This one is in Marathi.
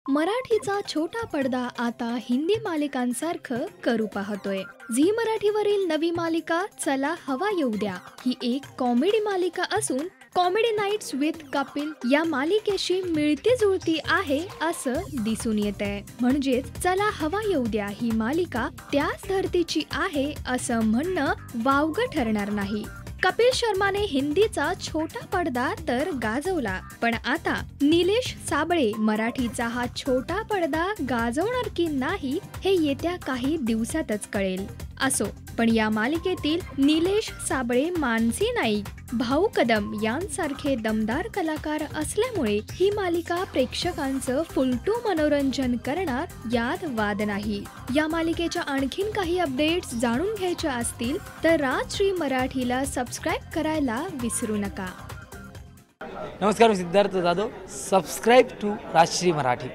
मराठीचा छोटा पडदा आता हिंदी मालिकांसारखं करू पाहतोय। झी मराठीवरील नवी मालिका चला हवा येऊ द्या ही एक कॉमेडी मालिका असून कॉमेडी नाईट्स विथ कपिल या मालिकेशी मिळती जुळती आहे असं दिसून येतंय। म्हणजेच चला हवा येऊ द्या ही मालिका त्याच धर्तीची आहे असं म्हणणं वावगं ठरणार नाही। कपिल शर्माने हिंदीचा छोटा पडदा तर गाजवला, पण आता निलेश साबळे मराठीचा हा छोटा पडदा गाजवणार की नाही हे येत्या काही दिवसातच कळेल। असो, पण या मालिकेतील निलेश साबळे, मानसी नाईक, भाऊ कदम यांसारखे दमदार कलाकार असल्यामुळे ही मालिका प्रेक्षकांचं फुलटू मनोरंजन करणार यात वाद नाही। या मालिकेच्या आणखीन काही अपडेट्स जाणून घ्यायच्या असतील तर राजश्री मराठीला सबस्क्राईब करायला विसरू नका। नमस्कार, मी सिद्धार्थ जाधव। Subscribe to Rajshri Marathi.